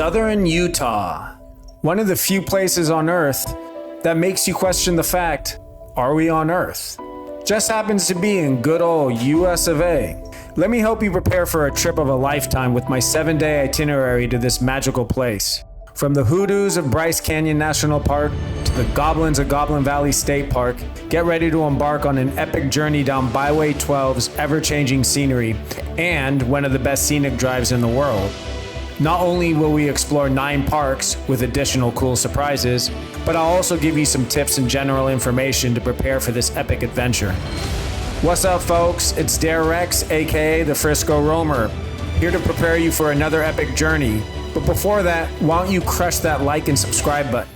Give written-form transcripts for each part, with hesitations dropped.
Southern Utah. One of the few places on Earth that makes you question the fact, are we on Earth? Just happens to be in good old US of A. Let me help you prepare for a trip of a lifetime with my 7-day itinerary to this magical place. From the hoodoos of Bryce Canyon National Park to the goblins of Goblin Valley State Park, get ready to embark on an epic journey down Byway 12's ever-changing scenery and one of the best scenic drives in the world. Not only will we explore 9 parks with additional cool surprises, but I'll also give you some tips and general information to prepare for this epic adventure. What's up, folks? It's Darewrecks, aka the Frisco Roamer, here to prepare you for another epic journey. But before that, why don't you crush that like and subscribe button?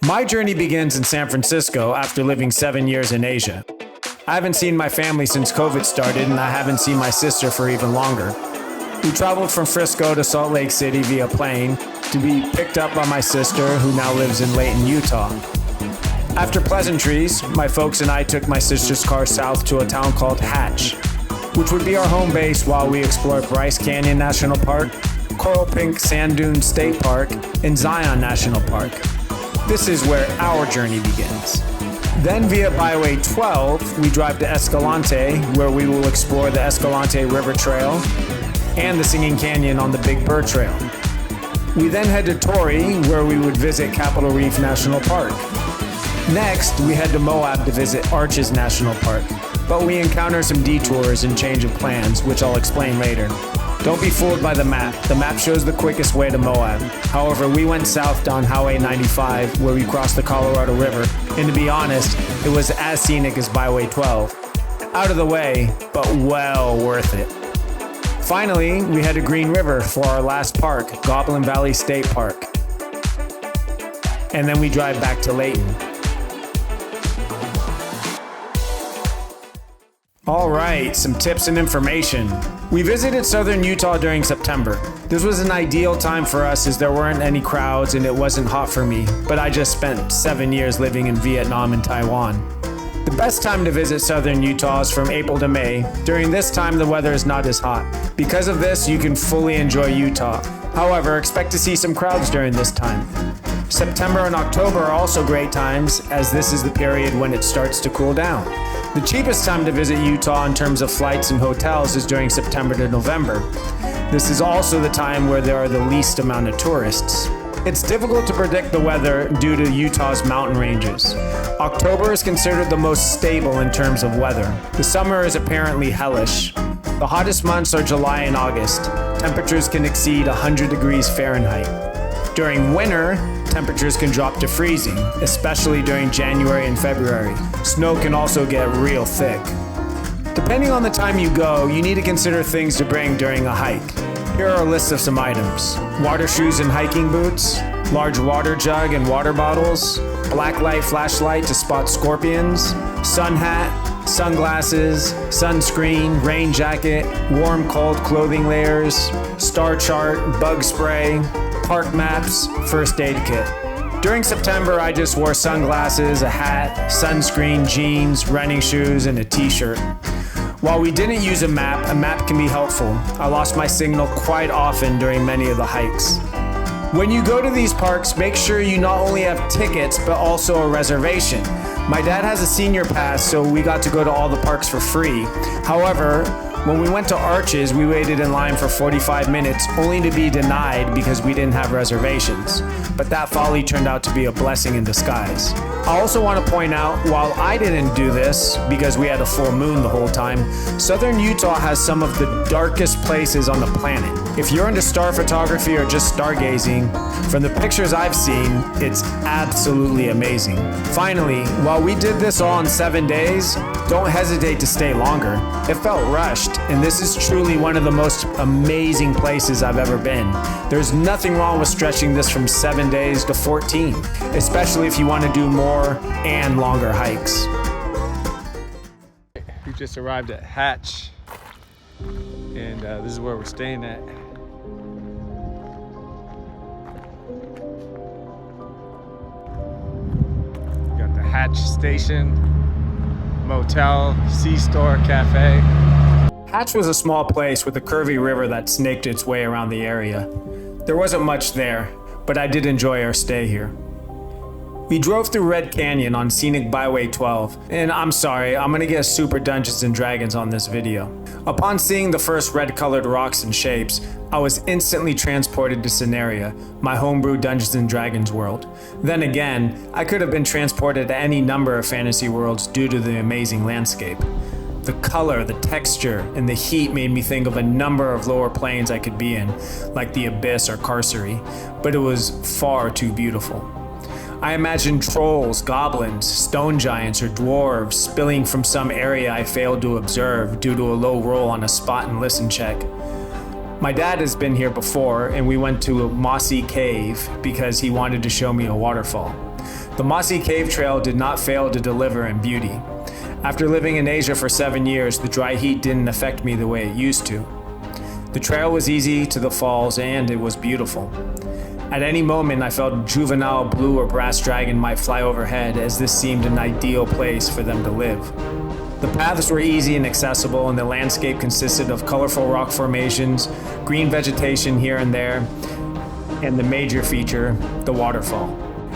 My journey begins in San Francisco after living 7 years in Asia. I haven't seen my family since COVID started, and I haven't seen my sister for even longer. We traveled from Frisco to Salt Lake City via plane to be picked up by my sister, who now lives in Layton, Utah. After pleasantries, my folks and I took my sister's car south to a town called Hatch, which would be our home base while we explored Bryce Canyon National Park, Coral Pink Sand Dune State Park, and Zion National Park. This is where our journey begins. Then via Byway 12, we drive to Escalante, where we will explore the Escalante River Trail and the Singing Canyon on the Big Bird Trail. We then head to Torrey, where we would visit Capitol Reef National Park. Next, we head to Moab to visit Arches National Park, but we encounter some detours and change of plans, which I'll explain later. Don't be fooled by the map. The map shows the quickest way to Moab. However, we went south down Highway 95, where we crossed the Colorado River, and to be honest, it was as scenic as Byway 12. Out of the way, but well worth it. Finally, we head to Green River for our last park, Goblin Valley State Park. And then we drive back to Layton. All right, some tips and information. We visited Southern Utah during September. This was an ideal time for us as there weren't any crowds and it wasn't hot for me, but I just spent 7 years living in Vietnam and Taiwan. The best time to visit Southern Utah is from April to May. During this time, the weather is not as hot. Because of this, you can fully enjoy Utah. However, expect to see some crowds during this time. September and October are also great times, as this is the period when it starts to cool down. The cheapest time to visit Utah in terms of flights and hotels is during September to November. This is also the time where there are the least amount of tourists. It's difficult to predict the weather due to Utah's mountain ranges. October is considered the most stable in terms of weather. The summer is apparently hellish. The hottest months are July and August. Temperatures can exceed 100 degrees Fahrenheit. During winter, temperatures can drop to freezing, especially during January and February. Snow can also get real thick. Depending on the time you go, you need to consider things to bring during a hike. Here are a list of some items: water shoes and hiking boots, large water jug and water bottles, black light flashlight to spot scorpions, sun hat, sunglasses, sunscreen, rain jacket, warm cold clothing layers, star chart, bug spray, park maps, first aid kit. During September, I just wore sunglasses, a hat, sunscreen, jeans, running shoes, and a t-shirt. While we didn't use a map can be helpful. I lost my signal quite often during many of the hikes. When you go to these parks, make sure you not only have tickets, but also a reservation. My dad has a senior pass, so we got to go to all the parks for free. However, when we went to Arches, we waited in line for 45 minutes, only to be denied because we didn't have reservations. But that folly turned out to be a blessing in disguise. I also want to point out, while I didn't do this because we had a full moon the whole time, Southern Utah has some of the darkest places on the planet. If you're into star photography or just stargazing, from the pictures I've seen, it's absolutely amazing. Finally, while we did this all in 7 days, don't hesitate to stay longer. It felt rushed, and this is truly one of the most amazing places I've ever been. There's nothing wrong with stretching this from 7 days to 14, especially if you want to do more and longer hikes. We just arrived at Hatch, and this is where we're staying at. Got the Hatch Station, Motel, C-Store, Cafe. Hatch was a small place with a curvy river that snaked its way around the area. There wasn't much there, but I did enjoy our stay here. We drove through Red Canyon on Scenic Byway 12, and I'm sorry, I'm gonna get super Dungeons and Dragons on this video. Upon seeing the first red-colored rocks and shapes, I was instantly transported to Itinerary, my homebrew Dungeons and Dragons world. Then again, I could have been transported to any number of fantasy worlds due to the amazing landscape. The color, the texture, and the heat made me think of a number of lower planes I could be in, like the Abyss or Carcery, but it was far too beautiful. I imagined trolls, goblins, stone giants, or dwarves spilling from some area I failed to observe due to a low roll on a spot and listen check. My dad has been here before, and we went to a mossy cave because he wanted to show me a waterfall. The mossy cave trail did not fail to deliver in beauty. After living in Asia for 7 years, the dry heat didn't affect me the way it used to. The trail was easy to the falls, and it was beautiful. At any moment, I felt juvenile blue or brass dragon might fly overhead, as this seemed an ideal place for them to live. The paths were easy and accessible, and the landscape consisted of colorful rock formations, green vegetation here and there, and the major feature, the waterfall.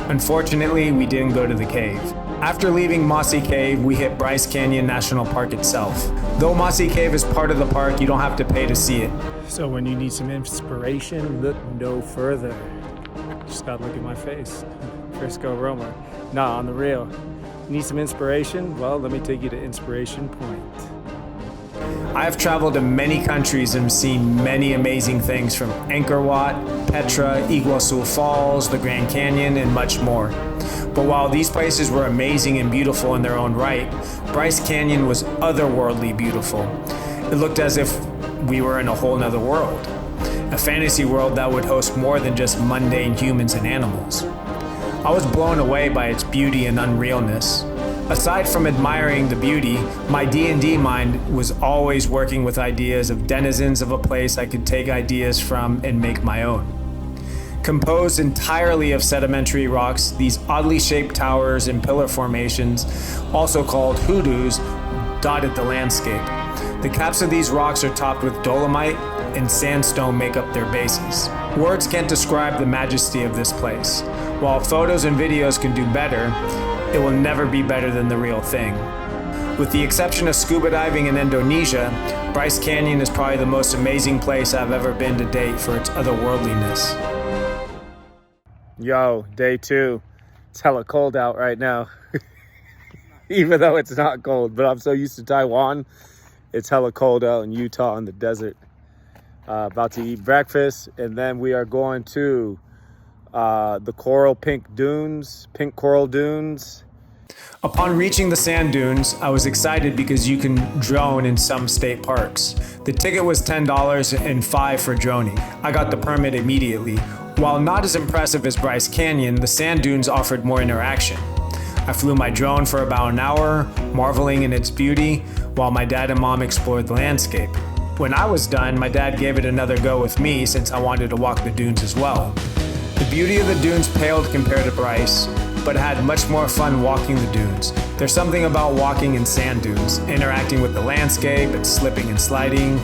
Unfortunately, we didn't go to the cave. After leaving Mossy Cave, we hit Bryce Canyon National Park itself. Though Mossy Cave is part of the park, you don't have to pay to see it. So when you need some inspiration, look no further. Just gotta look at my face. Frisco Romer. Nah, on the real. Need some inspiration? Well, let me take you to Inspiration Point. I have traveled to many countries and seen many amazing things, from Angkor Wat, Petra, Iguazu Falls, the Grand Canyon, and much more. But while these places were amazing and beautiful in their own right, Bryce Canyon was otherworldly beautiful. It looked as if we were in a whole nother world. A fantasy world that would host more than just mundane humans and animals. I was blown away by its beauty and unrealness. Aside from admiring the beauty, my D&D mind was always working with ideas of denizens of a place I could take ideas from and make my own. Composed entirely of sedimentary rocks, these oddly shaped towers and pillar formations, also called hoodoos, dotted the landscape. The caps of these rocks are topped with dolomite, and sandstone make up their bases. Words can't describe the majesty of this place. While photos and videos can do better, it will never be better than the real thing. With the exception of scuba diving in Indonesia, Bryce Canyon is probably the most amazing place I've ever been to date for its otherworldliness. Yo, day 2. It's hella cold out right now. Even though it's not cold, but I'm so used to Taiwan. It's hella cold out in Utah in the desert. About to eat breakfast, and then we are going to the pink coral dunes. Upon reaching the sand dunes, I was excited because you can drone in some state parks. The ticket was $10 and $5 for droning. I got the permit immediately. While not as impressive as Bryce Canyon, the sand dunes offered more interaction. I flew my drone for about an hour, marveling in its beauty, while my dad and mom explored the landscape. When I was done, my dad gave it another go with me since I wanted to walk the dunes as well. The beauty of the dunes paled compared to Bryce, but had much more fun walking the dunes. There's something about walking in sand dunes, interacting with the landscape and slipping and sliding.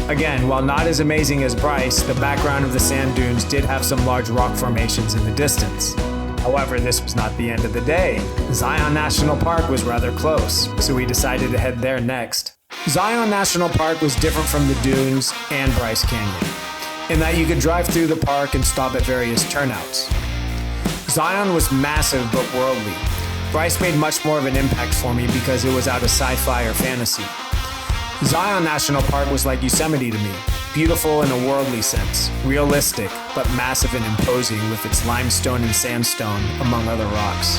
Again, while not as amazing as Bryce, the background of the sand dunes did have some large rock formations in the distance. However, this was not the end of the day. Zion National Park was rather close, so we decided to head there next. Zion National Park was different from the dunes and Bryce Canyon, in that you could drive through the park and stop at various turnouts. Zion was massive but worldly. Bryce made much more of an impact for me because it was out of sci-fi or fantasy. Zion National Park was like Yosemite to me, beautiful in a worldly sense, realistic but massive and imposing with its limestone and sandstone, among other rocks.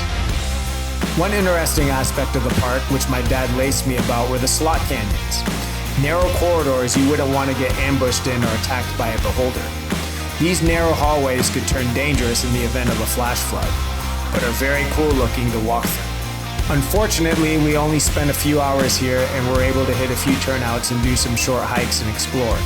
One interesting aspect of the park, which my dad laced me about, were the slot canyons. Narrow corridors you wouldn't want to get ambushed in or attacked by a beholder. These narrow hallways could turn dangerous in the event of a flash flood, but are very cool looking to walk through. Unfortunately, we only spent a few hours here and were able to hit a few turnouts and do some short hikes and explore.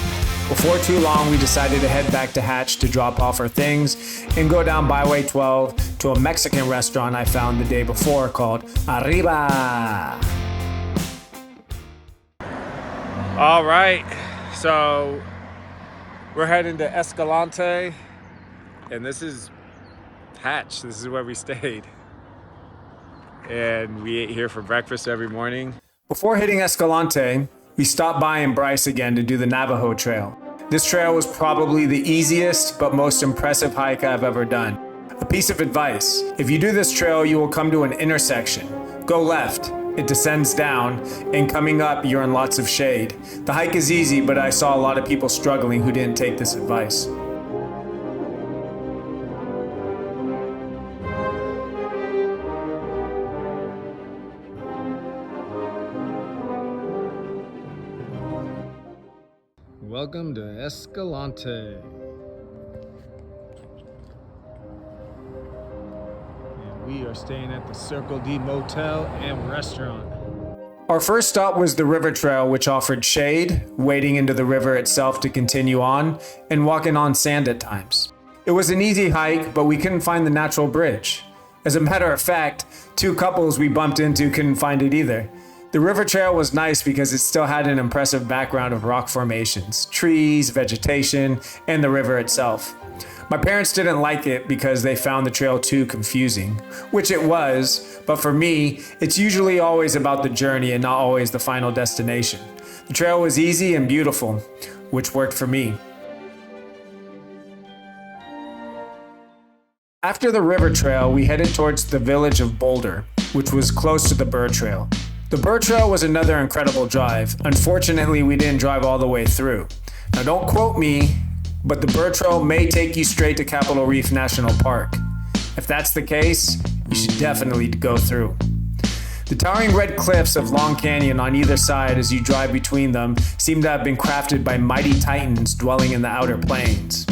Before too long, we decided to head back to Hatch to drop off our things and go down Byway 12 to a Mexican restaurant I found the day before called Arriba. All right, so we're heading to Escalante, and this is Hatch. This is where we stayed, and we ate here for breakfast every morning. Before hitting Escalante, we stopped by in Bryce again to do the Navajo Trail. This trail was probably the easiest but most impressive hike I've ever done. A piece of advice: if you do this trail, you will come to an intersection. Go left. It descends down, and coming up, you're in lots of shade. The hike is easy, but I saw a lot of people struggling who didn't take this advice. Welcome to Escalante. We are staying at the Circle D Motel and Restaurant. Our first stop was the river trail, which offered shade, wading into the river itself to continue on, and walking on sand at times. It was an easy hike, but we couldn't find the natural bridge. As a matter of fact, two couples we bumped into couldn't find it either. The river trail was nice because it still had an impressive background of rock formations, trees, vegetation, and the river itself. My parents didn't like it because they found the trail too confusing, which it was, but for me, it's usually always about the journey and not always the final destination. The trail was easy and beautiful, which worked for me. After the river trail, we headed towards the village of Boulder, which was close to the Burr Trail. The Burr Trail was another incredible drive. Unfortunately, we didn't drive all the way through. Now don't quote me, but the Burr Trail may take you straight to Capitol Reef National Park. If that's the case, you should definitely go through. The towering red cliffs of Long Canyon on either side as you drive between them seem to have been crafted by mighty titans dwelling in the outer plains.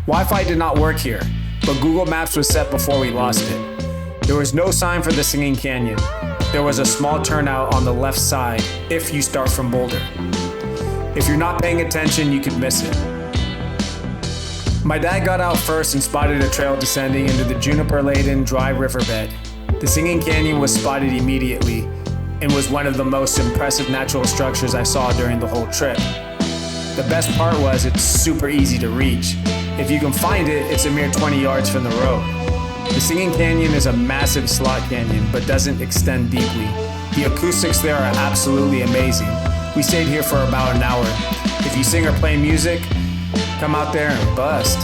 Wi-Fi did not work here, but Google Maps was set before we lost it. There was no sign for the Singing Canyon. There was a small turnout on the left side if you start from Boulder. If you're not paying attention, you could miss it. My dad got out first and spotted a trail descending into the juniper-laden dry riverbed. The Singing Canyon was spotted immediately and was one of the most impressive natural structures I saw during the whole trip. The best part was it's super easy to reach. If you can find it, it's a mere 20 yards from the road. The Singing Canyon is a massive slot canyon, but doesn't extend deeply. The acoustics there are absolutely amazing. We stayed here for about an hour. If you sing or play music, come out there and bust.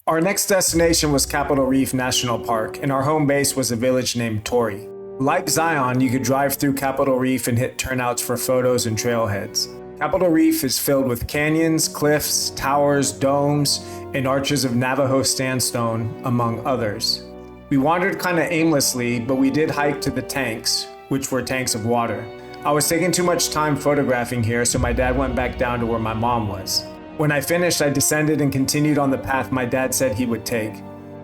Our next destination was Capitol Reef National Park, and our home base was a village named Torrey. Like Zion, you could drive through Capitol Reef and hit turnouts for photos and trailheads. Capitol Reef is filled with canyons, cliffs, towers, domes, and arches of Navajo sandstone, among others. We wandered kind of aimlessly, but we did hike to the tanks, which were tanks of water. I was taking too much time photographing here, so my dad went back down to where my mom was. When I finished, I descended and continued on the path my dad said he would take.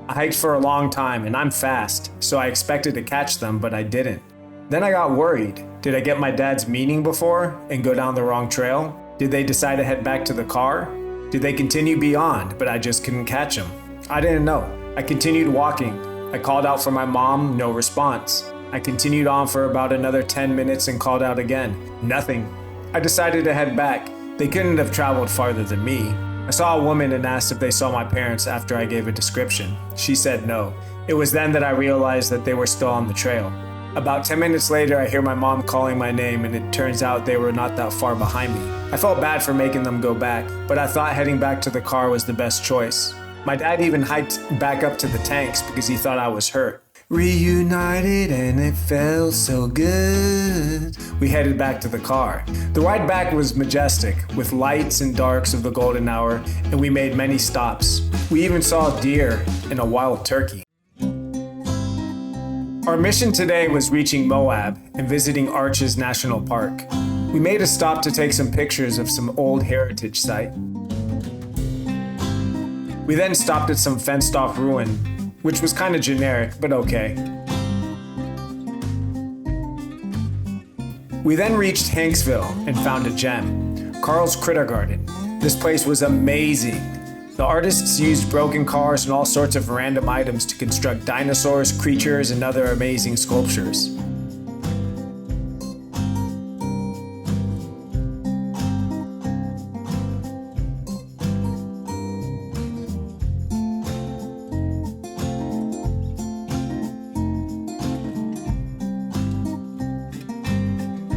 I hiked for a long time, and I'm fast, so I expected to catch them, but I didn't. Then I got worried. Did I get my dad's meaning before and go down the wrong trail? Did they decide to head back to the car? Did they continue beyond, but I just couldn't catch them? I didn't know. I continued walking. I called out for my mom, no response. I continued on for about another 10 minutes and called out again. Nothing. I decided to head back. They couldn't have traveled farther than me. I saw a woman and asked if they saw my parents after I gave a description. She said no. It was then that I realized that they were still on the trail. About 10 minutes later, I hear my mom calling my name, and it turns out they were not that far behind me. I felt bad for making them go back, but I thought heading back to the car was the best choice. My dad even hiked back up to the tanks because he thought I was hurt. Reunited and it felt so good. We headed back to the car. The ride back was majestic, with lights and darks of the golden hour, and we made many stops. We even saw a deer and a wild turkey. Our mission today was reaching Moab and visiting Arches National Park. We made a stop to take some pictures of some old heritage site. We then stopped at some fenced-off ruin, which was kind of generic, but okay. We then reached Hanksville and found a gem, Carl's Critter Garden. This place was amazing. The artists used broken cars and all sorts of random items to construct dinosaurs, creatures, and other amazing sculptures.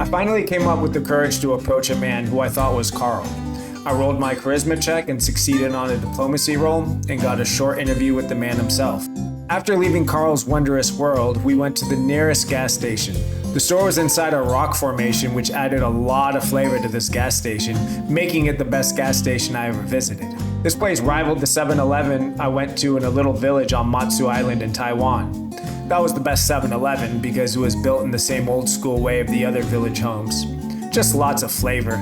finally came up with the courage to approach a man who I thought was Carl. I rolled my charisma check and succeeded on a diplomacy roll and got a short interview with the man himself. After leaving Carl's wondrous world, we went to the nearest gas station. The store was inside a rock formation, which added a lot of flavor to this gas station, making it the best gas station I ever visited. This place rivaled the 7-Eleven I went to in a little village on Matsu Island in Taiwan. That was the best 7-Eleven because it was built in the same old school way of the other village homes. Just lots of flavor.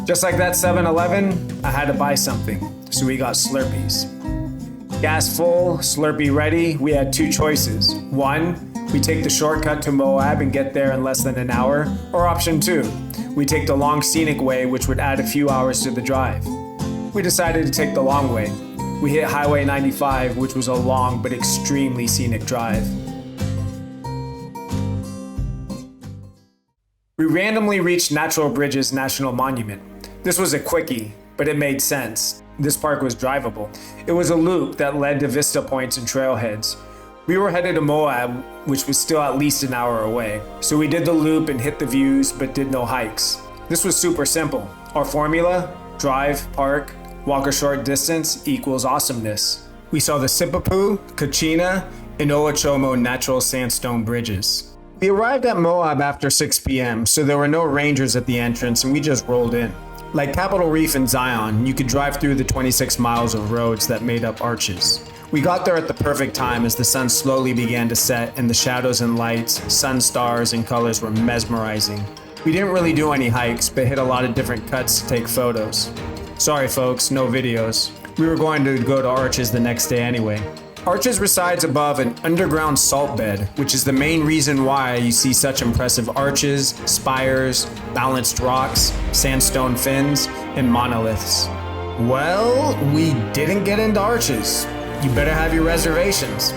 Just like that 7-Eleven, I had to buy something, so we got Slurpees. Gas full, Slurpee ready, we had two choices. One, we take the shortcut to Moab and get there in less than an hour, or option two, we take the long scenic way, which would add a few hours to the drive. We decided to take the long way. We hit Highway 95, which was a long but extremely scenic drive. We randomly reached Natural Bridges National Monument. This was a quickie, but it made sense. This park was drivable. It was a loop that led to vista points and trailheads. We were headed to Moab, which was still at least an hour away. So we did the loop and hit the views, but did no hikes. This was super simple. Our formula, drive, park, walk a short distance equals awesomeness. We saw the Sipapu, Kachina, and Owachomo natural sandstone bridges. We arrived at Moab after 6 p.m., so there were no rangers at the entrance and we just rolled in. Like Capitol Reef and Zion, you could drive through the 26 miles of roads that made up arches. We got there at the perfect time as the sun slowly began to set and the shadows and lights, sun stars and colors were mesmerizing. We didn't really do any hikes, but hit a lot of different cuts to take photos. Sorry folks, no videos. We were going to go to Arches the next day anyway. Arches resides above an underground salt bed, which is the main reason why you see such impressive arches, spires, balanced rocks, sandstone fins, and monoliths. Well, we didn't get into Arches. You better have your reservations.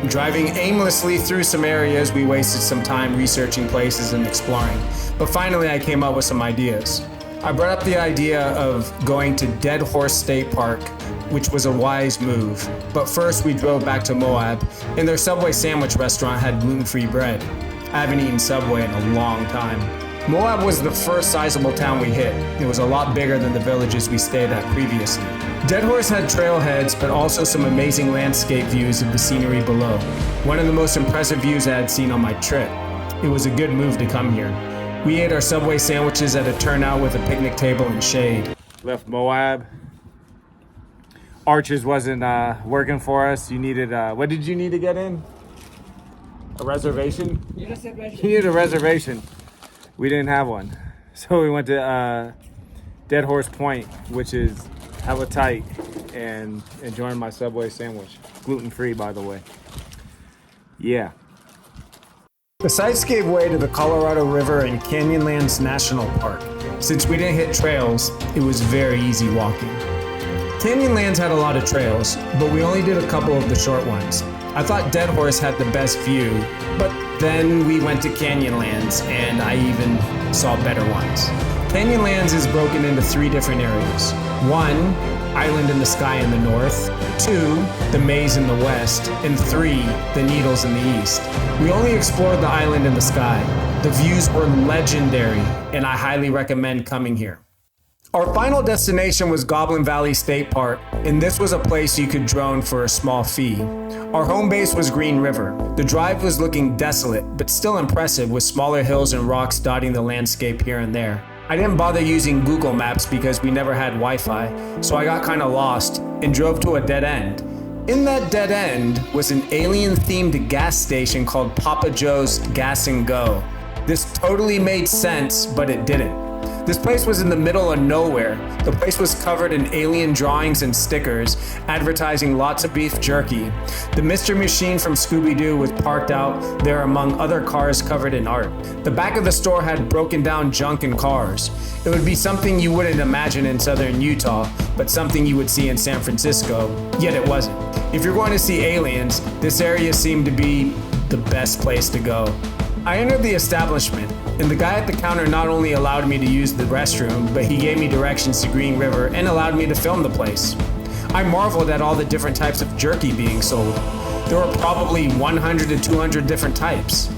Driving aimlessly through some areas, we wasted some time researching places and exploring, but finally I came up with some ideas. I brought up the idea of going to Dead Horse State Park, which was a wise move. But first we drove back to Moab, and their Subway sandwich restaurant had gluten-free bread. I haven't eaten Subway in a long time. Moab was the first sizable town we hit. It was a lot bigger than the villages we stayed at previously. Dead Horse had trailheads, but also some amazing landscape views of the scenery below. One of the most impressive views I had seen on my trip. It was a good move to come here. We ate our Subway sandwiches at a turnout with a picnic table and shade. Left Moab. Arches wasn't working for us. You needed, what did you need to get in? A reservation? You needed a reservation. We didn't have one. So we went to Dead Horse Point, which is hella tight, and enjoying my Subway sandwich. Gluten-free, by the way. Yeah. The sites gave way to the Colorado River and Canyonlands National Park. Since we didn't hit trails, it was very easy walking. Canyonlands had a lot of trails, but we only did a couple of the short ones. I thought Dead Horse had the best view, but then we went to Canyonlands and I even saw better ones. Canyonlands is broken into 3 different areas. 1, Island in the Sky in the north. 2, the Maze in the west. And 3, the Needles in the east. We only explored the Island in the Sky. The views were legendary, and I highly recommend coming here. Our final destination was Goblin Valley State Park, and this was a place you could drone for a small fee. Our home base was Green River. The drive was looking desolate, but still impressive with smaller hills and rocks dotting the landscape here and there. I didn't bother using Google Maps because we never had Wi-Fi, so I got kinda lost and drove to a dead end. In that dead end was an alien-themed gas station called Papa Joe's Gas and Go. This totally made sense, but it didn't. This place was in the middle of nowhere. The place was covered in alien drawings and stickers, advertising lots of beef jerky. The Mystery Machine from Scooby Doo was parked out there among other cars covered in art. The back of the store had broken down junk and cars. It would be something you wouldn't imagine in southern Utah, but something you would see in San Francisco, yet it wasn't. If you're going to see aliens, this area seemed to be the best place to go. I entered the establishment, and the guy at the counter not only allowed me to use the restroom, but he gave me directions to Green River and allowed me to film the place. I marveled at all the different types of jerky being sold. There were probably 100 to 200 different types.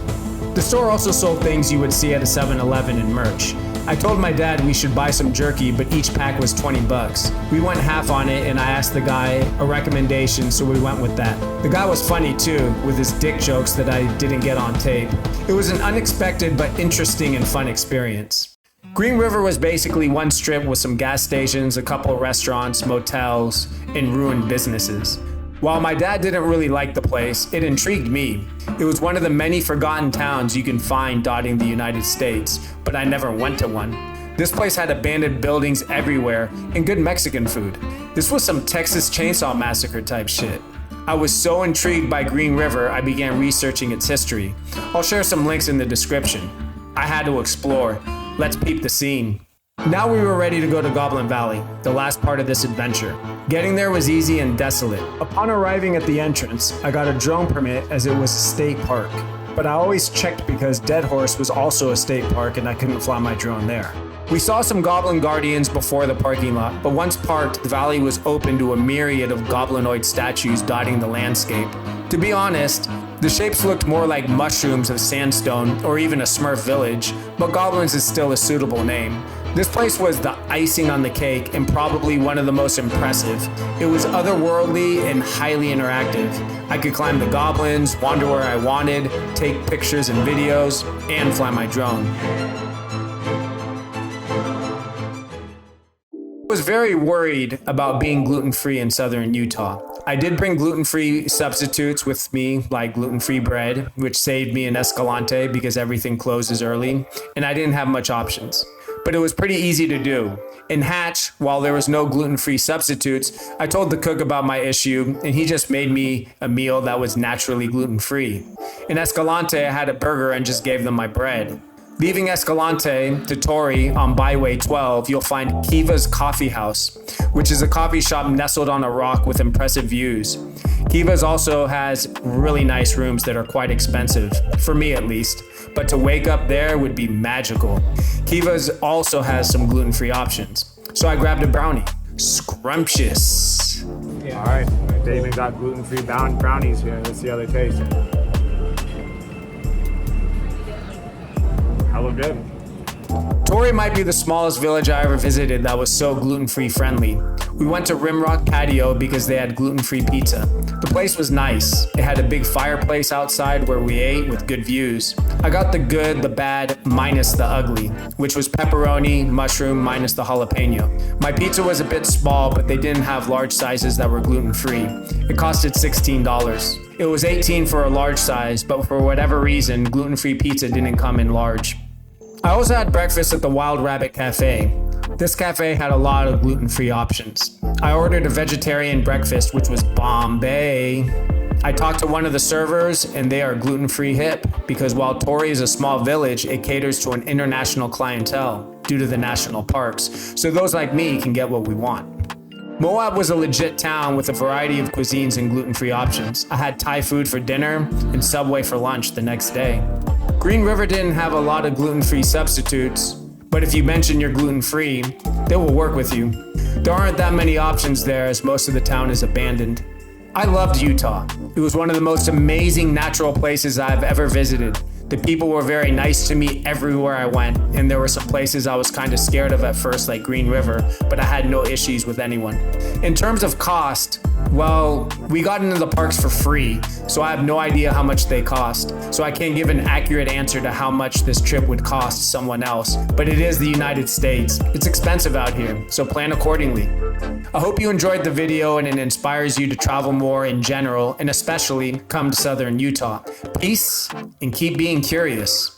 The store also sold things you would see at a 7-Eleven and merch. I told my dad we should buy some jerky, but each pack was 20 bucks. We went half on it and I asked the guy a recommendation, so we went with that. The guy was funny too, with his dick jokes that I didn't get on tape. It was an unexpected but interesting and fun experience. Green River was basically one strip with some gas stations, a couple of restaurants, motels, and ruined businesses. While my dad didn't really like the place, it intrigued me. It was one of the many forgotten towns you can find dotting the United States, but I never went to one. This place had abandoned buildings everywhere and good Mexican food. This was some Texas Chainsaw Massacre type shit. I was so intrigued by Green River, I began researching its history. I'll share some links in the description. I had to explore. Let's peep the scene. Now we were ready to go to Goblin Valley, the last part of this adventure. Getting there was easy and desolate. Upon arriving at the entrance, I got a drone permit as it was a state park. But I always checked because Dead Horse was also a state park and I couldn't fly my drone there. We saw some goblin guardians before the parking lot, but once parked, the valley was open to a myriad of goblinoid statues dotting the landscape. To be honest, the shapes looked more like mushrooms of sandstone or even a Smurf village, but goblins is still a suitable name. This place was the icing on the cake and probably one of the most impressive. It was otherworldly and highly interactive. I could climb the goblins, wander where I wanted, take pictures and videos, and fly my drone. I was very worried about being gluten-free in southern Utah. I did bring gluten-free substitutes with me, like gluten-free bread, which saved me in Escalante because everything closes early, and I didn't have much options. But it was pretty easy to do. In Hatch, while there was no gluten-free substitutes, I told the cook about my issue, and he just made me a meal that was naturally gluten-free. In Escalante, I had a burger and just gave them my bread. Leaving Escalante to Torrey on Byway 12, you'll find Kiva's Coffee House, which is a coffee shop nestled on a rock with impressive views. Kiva's also has really nice rooms that are quite expensive, for me at least, but to wake up there would be magical. Kiva's also has some gluten-free options, so I grabbed a brownie. Scrumptious. Yeah. All right, they even got gluten-free brownies here. Let's see how they taste. Hella good. Torrey might be the smallest village I ever visited that was so gluten-free friendly. We went to Rimrock Patio because they had gluten-free pizza. The place was nice. It had a big fireplace outside where we ate with good views. I got the good, the bad, minus the ugly, which was pepperoni, mushroom, minus the jalapeno. My pizza was a bit small, but they didn't have large sizes that were gluten-free. It costed $16. It was $18 for a large size, but for whatever reason, gluten-free pizza didn't come in large. I also had breakfast at the Wild Rabbit Cafe. This cafe had a lot of gluten-free options. I ordered a vegetarian breakfast, which was Bombay. I talked to one of the servers, and they are gluten-free hip, because while Torrey is a small village, it caters to an international clientele due to the national parks, so those like me can get what we want. Moab was a legit town with a variety of cuisines and gluten-free options. I had Thai food for dinner and Subway for lunch the next day. Green River didn't have a lot of gluten-free substitutes, but if you mention you're gluten-free, they will work with you. There aren't that many options there as most of the town is abandoned. I loved Utah. It was one of the most amazing natural places I've ever visited. The people were very nice to me everywhere I went, and there were some places I was kind of scared of at first, like Green River, but I had no issues with anyone. In terms of cost, well, we got into the parks for free, so I have no idea how much they cost. So I can't give an accurate answer to how much this trip would cost someone else, but it is the United States. It's expensive out here, so plan accordingly. I hope you enjoyed the video and it inspires you to travel more in general, and especially come to southern Utah. Peace, and keep being curious.